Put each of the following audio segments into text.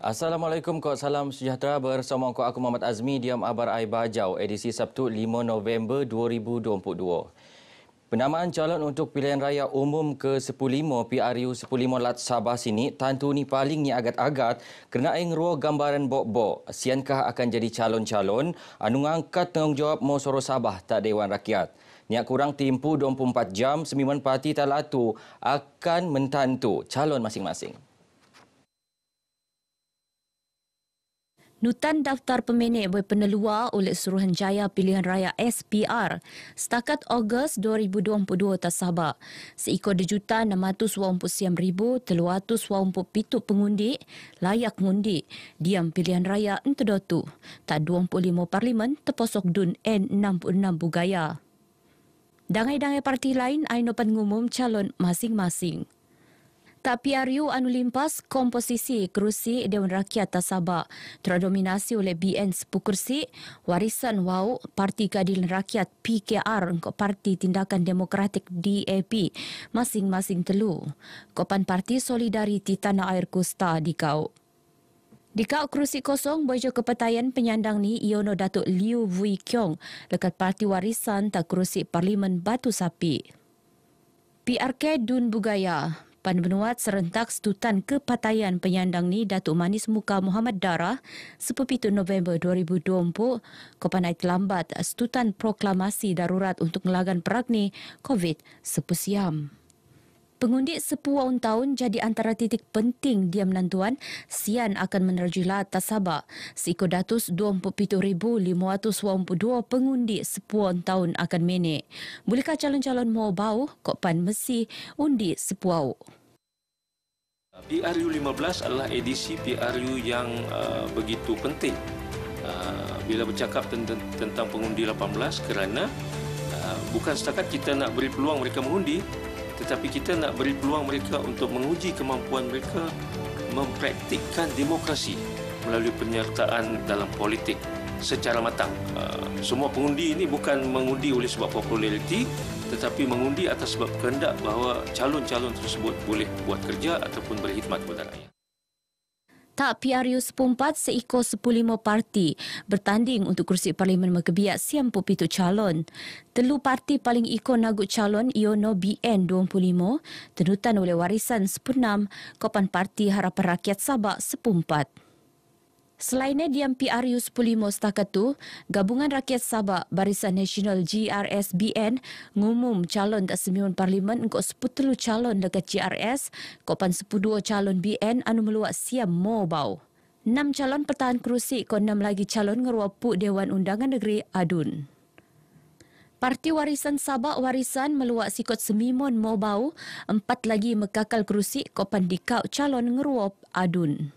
Assalamualaikum, kod salam sejahtera bersama aku Muhammad Azmi, diam abar ai Bajau, edisi Sabtu 5 November 2022. Penamaan calon untuk pilihan raya umum ke-15 PRU 15 Lat Sabah sini tentu ni paling ni agat-agat kerana ngeruah gambaran bok-bok. Siankah akan jadi calon-calon anu ngangkat tanggungjawab mo Soro Sabah tak Dewan Rakyat. Niat kurang tempoh 24 jam, sembilan parti talatu akan mentantu calon masing-masing. Nutan daftar pemenik berpenelua oleh Suruhanjaya Pilihan Raya SPR setakat Ogos 2022 tasabak. Seikor 2,649,327 pengundi layak mengundi diam pilihan raya entedotu. Tak 25 parlimen terposok dun N66 Bugaya. Dangai-dangai parti lain ainopan ngumum calon masing-masing. Tak PRU anu limpas komposisi kerusi Dewan Rakyat Tasabak terdominasi oleh BN 10 kursi, Warisan WAU, Parti Keadilan Rakyat PKR untuk Parti Tindakan Demokratik DAP masing-masing telu. Kopan Parti Solidariti Tanah Air Kosta dikau. Dikau kerusi kosong bojo kepatayan penyandang ni Iono Datuk Liu Vui Kiong lekat Parti Warisan tak kerusi Parlimen Batu Sapi. PRK Dun Bugaya Panbenuat serentak setutan kepatayan penyandang ni Datuk Manis Muka Muhammad Dara 17 November 2020 kepanai terlambat setutan proklamasi darurat untuk ngelagan perang ni COVID sepusiam. Pengundi 10 tahun jadi antara titik penting diam menantuan sian akan menerjulah Tasabak. Seikor 27,522 pengundi 10 tahun akan menek. Bolehkah calon-calon mau bau kopan mesi undi 10? PRU 15 adalah edisi PRU yang begitu penting bila bercakap tentang pengundi 18 kerana bukan setakat kita nak beri peluang mereka mengundi, tetapi kita nak beri peluang mereka untuk menguji kemampuan mereka mempraktikkan demokrasi melalui penyertaan dalam politik secara matang. Semua pengundi ini bukan mengundi oleh sebab populariti, tetapi mengundi atas sebab kehendak bahawa calon-calon tersebut boleh buat kerja ataupun berkhidmat kepada rakyat. Tak PRU 14 seikor 15 parti bertanding untuk kursi Parlimen Merkebiak 97 calon. Telu parti paling ikon nagut calon Iono BN 25, tenutan oleh Warisan 16, Kopan Parti Harapan Rakyat Sabak 14. Selainnya diam PRU 15 setakat tu, Gabungan Rakyat Sabak Barisan Nasional GRSBN ngumum calon tak sembilan parlimen engkau 10 calon dekat GRS, kopan 12 calon BN anu meluak siam mobau. 6 calon pertahan kerusi, ko 6 lagi calon ngeruapuk Dewan Undangan Negeri Adun. Parti Warisan Sabak Warisan meluak sikot semimon mobau, 4 lagi mekakal kerusi, kopan dikau calon ngeruap Adun.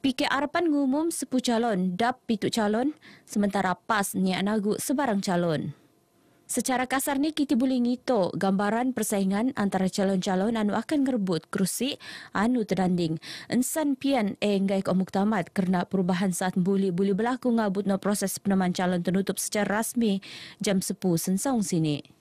PKR pan ngumum 10 calon, DAP 7 calon, sementara PAS niat nagu sebarang calon. Secara kasar ni kita boleh ngito gambaran persaingan antara calon-calon anu akan ngerebut kerusi anu terdanding. Ensan pian enggai ke muktamad kerana perubahan saat boleh berlaku ngabut no proses penamaan calon tertutup secara rasmi jam 10 sensong sini.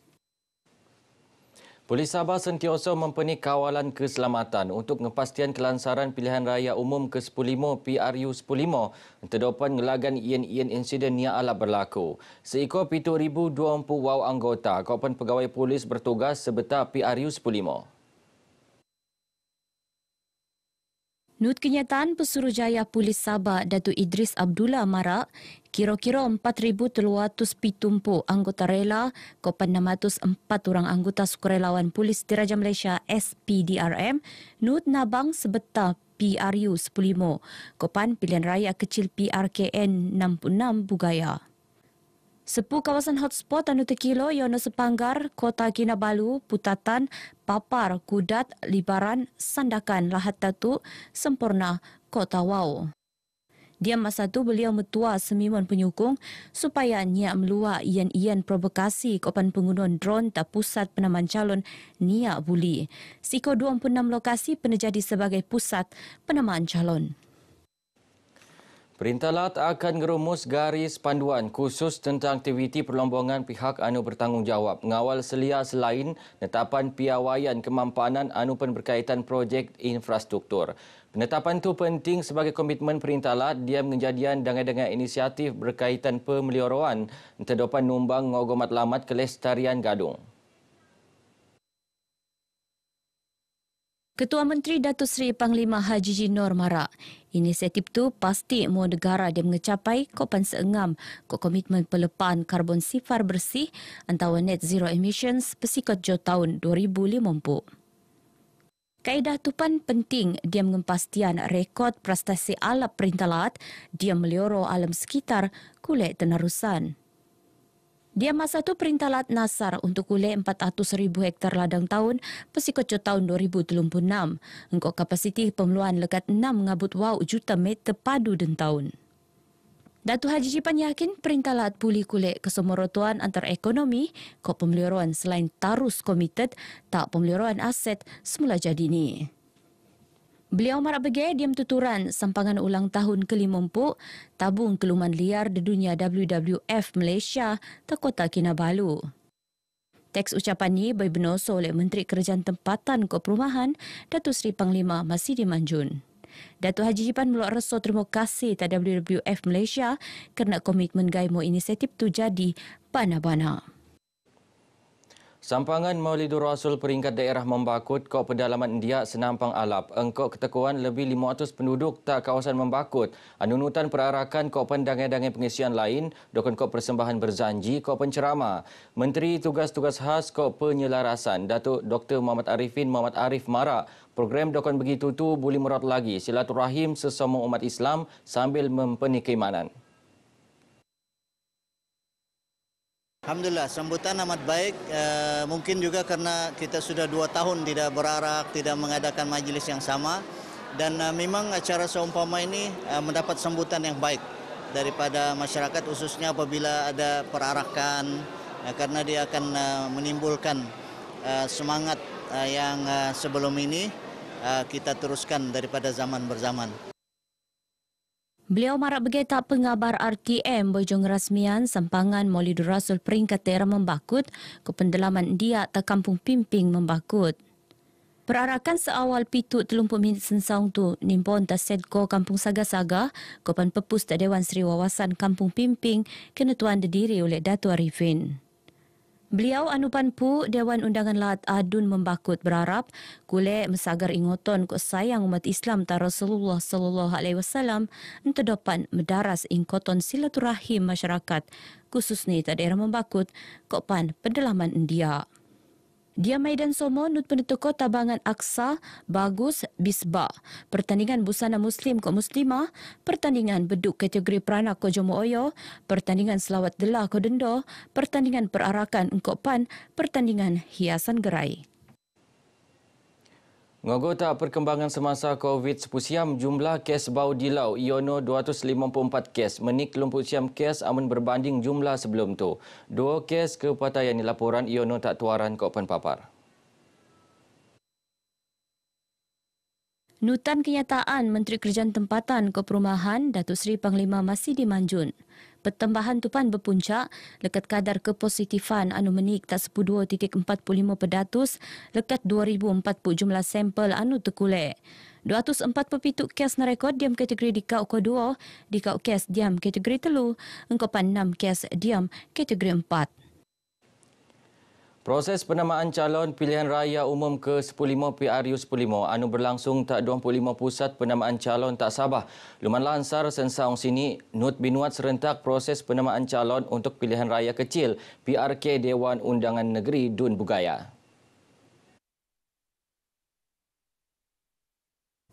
Polis Sabah sentiasa mempunyai kawalan keselamatan untuk ngepastian kelansaran pilihan raya umum ke-15 PRU 15 terdepan ngelagan ien-ien insiden yang ala berlaku. Seikor 7,020 WAU anggota, Kawapan Pegawai Polis bertugas sebetar PRU 15. Nut kenyataan Pesuruhjaya Polis Sabah Datuk Idris Abdullah Marak, kira-kira 4,370 anggota rela, kopan 604 orang anggota sukarelawan Polis Diraja Malaysia SPDRM, nut nabang sebetar PRU 15, kopan pilihan raya kecil PRKN 66 Bugaya. 10 kawasan hotspot anu terkilo Yono Sepanggar, Kota Kinabalu, Putatan, Papar, Kudat, Libaran, Sandakan, Lahad Datu, Sempurna, Kota Wau. Dia masa tu beliau metua semimon penyukung supaya niat meluak ian-ian provokasi kopan penggunaan drone tak pusat penamaan calon niat buli. Siko 26 lokasi penejadi sebagai pusat penamaan calon. Perintah LAT akan merumus garis panduan khusus tentang aktiviti perlombongan pihak anu bertanggungjawab mengawal selia selain netapan piawaian kemampanan anu berkaitan projek infrastruktur. Penetapan itu penting sebagai komitmen Perintah LAT dia menjadian dengan inisiatif berkaitan pemeliharaan terdapat numbang ngogo matlamat kelestarian gadung. Ketua Menteri Datuk Seri Panglima Haji Jinor marak. Inisiatif tu pasti mau negara dia mengecapai kopan seengam ko komitmen pelepaan karbon sifar bersih antara net zero emissions persikot jo tahun 2050. Kaedah tupan penting dia mengepastian rekod prestasi alap Perintah LAT dia melioro alam sekitar kulit tenarusan. Dia masa tu Perintah LAT nasar untuk kulit 400,000 hektar ladang tahun persikot tahun 2036. Engkau kapasiti pemeluan lekat 6 ngabut juta meter padu dan tahun. Datuk Haji Jipan yakin Perintah LAT pulih kulit kesemorotuan antar ekonomi kau pemeliharaan selain tarus komited tak pemeliharaan aset semula jadi ni. Beliau marak bagi diam tuturan sampangan ulang tahun ke-50 tabung keluman liar di dunia WWF Malaysia tak Kota Kinabalu. Teks ucapan ini berbenoso oleh Menteri Kerajaan Tempatan Kau Perumahan Datuk Seri Panglima Masidi Manjun. Datuk Haji Jipan meluat rasa terima kasih tak WWF Malaysia kerana komitmen gaimo inisiatif tu jadi bana-bana. Sampangan Maulidur Rasul peringkat daerah Membakut Kok Pedalaman India Senampang Alap. Engkau ketekuan lebih 500 penduduk tak kawasan Membakut. Anunutan perarakan Kok pendangai-dangai pengisian lain dokon Kok persembahan berzanji Kok pencerama. Menteri Tugas-Tugas Khas Kok Penyelarasan Datuk Dr. Muhammad Arif marak. Program dokon begitu tu boleh merat lagi silaturahim sesama umat Islam sambil mempunyai keimanan. Alhamdulillah, sambutan amat baik. Mungkin juga karena kita sudah 2 tahun tidak berarak, tidak mengadakan majlis yang sama. Dan memang acara seumpama ini mendapat sambutan yang baik daripada masyarakat, khususnya apabila ada perarakan, karena dia akan menimbulkan semangat yang sebelum ini kita teruskan daripada zaman berzaman. Beliau marak bagi tak pengabar RTM bojong rasmian sampangan Maulidur Rasul peringkat daerah Membakut ke pendalaman dia tak Kampung Pimping Membakut. Perarakan seawal pitu 30 minit sensaung tu nimpon tak Sedko Kampung Saga-Saga Kopan Pepus tak Dewan Seri Wawasan Kampung Pimping kena tuan didiri oleh Datuk Arifin. Beliau anupan pu Dewan Undangan LAT Adun Membakut berharap kule mesagar ingoton ko sayang umat Islam ta Rasulullah sallallahu alaihi wasallam untuk dapat mendaras ingkoton silaturahim masyarakat khususnya ta daerah Membakut ko pan pendalaman India. Dia Maidan Somo nut penentuko tabangan Aksa bagus bisba. Pertandingan busana muslim ko muslimah, pertandingan beduk kategori peranak ko Jomo Oyo, pertandingan selawat delah ko Dendo, pertandingan perarakan engkau pan, pertandingan hiasan gerai. Ngogo tak perkembangan semasa COVID sepusiam jumlah kes bau dilau iono 254 kes menik kelompok siam kes amun berbanding jumlah sebelum tu. 2 kes kepataian laporan iono tak tuaran kopan papar. Nutan kenyataan Menteri Kerajaan Tempatan Kau Perumahan Datuk Seri Panglima Masidi Manjun. Pertambahan tupan berpuncak lekat kadar kepositifan anu menik tak 12.45 pedatus lekat 2040 jumlah sampel anu terkulek. 247 kes narekod diam kategori di kau ke-2, di kau kes diam kategori 3, engkopan 6 kes diam kategori 4. Proses penamaan calon pilihan raya umum ke-15 PRU15 anu berlangsung tak 25 pusat penamaan calon tak Sabah. Luman Lansar sensaung sini nut binuat serentak proses penamaan calon untuk pilihan raya kecil PRK Dewan Undangan Negeri Dun Bugaya.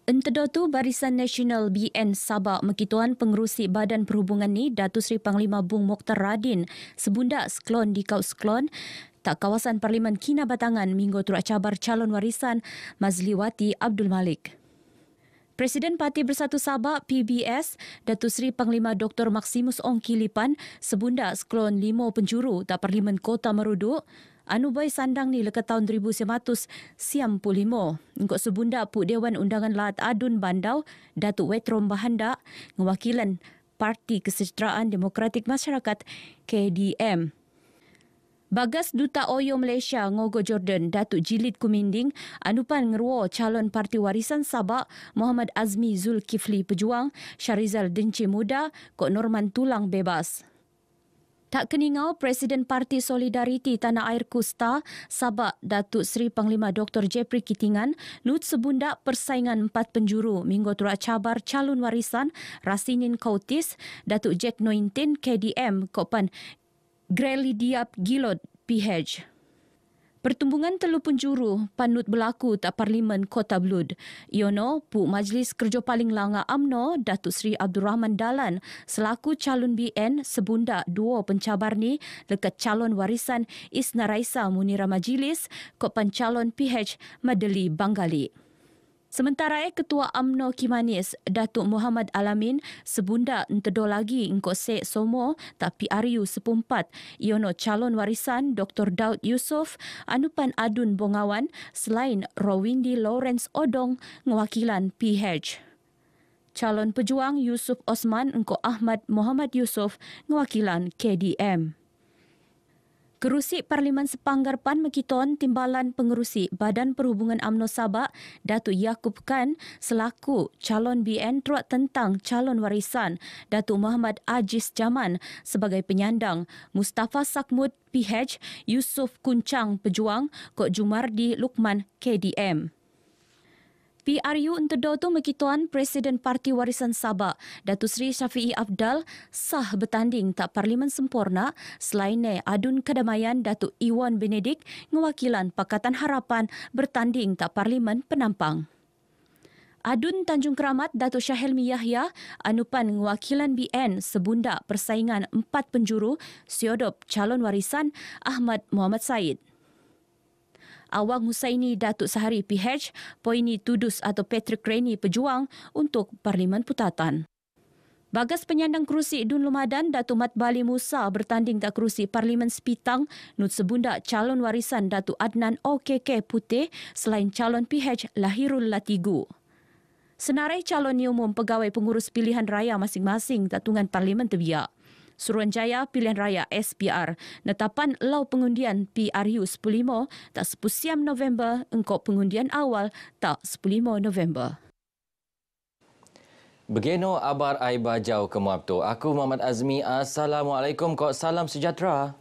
Entedo tu Barisan Nasional BN Sabah Mekituan Pengerusi Badan Perhubungan ni Datuk Seri Panglima Bung Mokhtar Radin sebundak Sklon di kau Sklon tak kawasan Parlimen Kinabatangan minggu turut cabar calon warisan Mazliwati Abdul Malik. Presiden Parti Bersatu Sabah PBS Datuk Seri Panglima Dr. Maximus Ong Kilipan sebundak Sklon 5 penjuru tak Parlimen Kota Meruduk anubai sandang ni lekat tahun 1995. Engkau sebunda Pu Dewan Undangan LAT Adun Bandau, Datuk Wetrom Bahanda, ngewakilan Parti Kesejahteraan Demokratik Masyarakat KDM. Bagas Duta Oyo Malaysia Ngogo Jordan Datuk Jilid Kuminding anupan ngeruo calon Parti Warisan Sabak Muhammad Azmi Zulkifli Pejuang Syarizal Denci Muda kok Norman Tulang bebas. Tak keningau Presiden Parti Solidariti Tanah Air Kusta Sabak Datuk Seri Panglima Dr. Jeffrey Kitingan lut sebundak persaingan 4 penjuru minggu turak cabar calon warisan Rasinin Kautis Datuk Jack Nointin KDM kopan Greli Diap Gilot PH. Pertumbungan telu penjuru panut berlaku tak Parlimen Kota Belud. Iono, Pu Majlis Kerja Paling Langa UMNO Datuk Seri Abdul Rahman Dalan selaku calon BN sebundak dua pencabar ni dekat calon warisan Isna Raisa Munira Majlis kopan calon PH Madeli Banggali. Sementara Ketua UMNO Kimanis Datuk Muhammad Alamin sebunda entedo lagi engkau Sek Somo tapi PRU sepumpat iono calon warisan Dr. Daud Yusof anupan Adun Bongawan selain Rowindi Lawrence Odong ngewakilan PH. Calon pejuang Yusuf Osman engkau Ahmad Muhammad Yusof ngewakilan KDM. Kerusi Parlimen Sepanggar PAN Mekiton Timbalan Pengerusi Badan Perhubungan UMNO Sabak Datuk Yaakob Khan selaku calon BN teruak tentang calon warisan Datuk Muhammad Ajiz Jaman sebagai penyandang Mustafa Sakmud PH Yusuf Kuncang Pejuang Kok Jumardi Lukman KDM. PRU entedo tu Mekituan Presiden Parti Warisan Sabak Datuk Seri Syafiee Afdal sah bertanding tak Parlimen Sempurna selain Adun Kedamaian Datuk Iwan Benedik ngewakilan Pakatan Harapan bertanding tak Parlimen Penampang. Adun Tanjung Keramat Datuk Syahelmi Yahya anupan ngewakilan BN sebundak persaingan 4 penjuru siodop calon warisan Ahmad Muhammad Said. Awang Husaini Datuk Sahari PH, Poini Tudus atau Patrick Reni Pejuang untuk Parlimen Putatan. Bagas penyandang kerusi Dun Lumadan Datuk Mat Bali Musa bertanding tak kerusi Parlimen Sepitang nut sebundak calon warisan Datuk Adnan OKK Putih selain calon PH Lahirul Latigu. Senarai calon umum pegawai pengurus pilihan raya masing-masing Tatungan Parlimen Terbiak. Suruhanjaya Pilihan Raya SPR, netapan lau pengundian PRU 15 tak 10 November engkau pengundian awal tak 15 November. Begeno abar ai bajau ke Muabto. Aku Muhammad Azmi. Assalamualaikum. Kok salam sejahtera.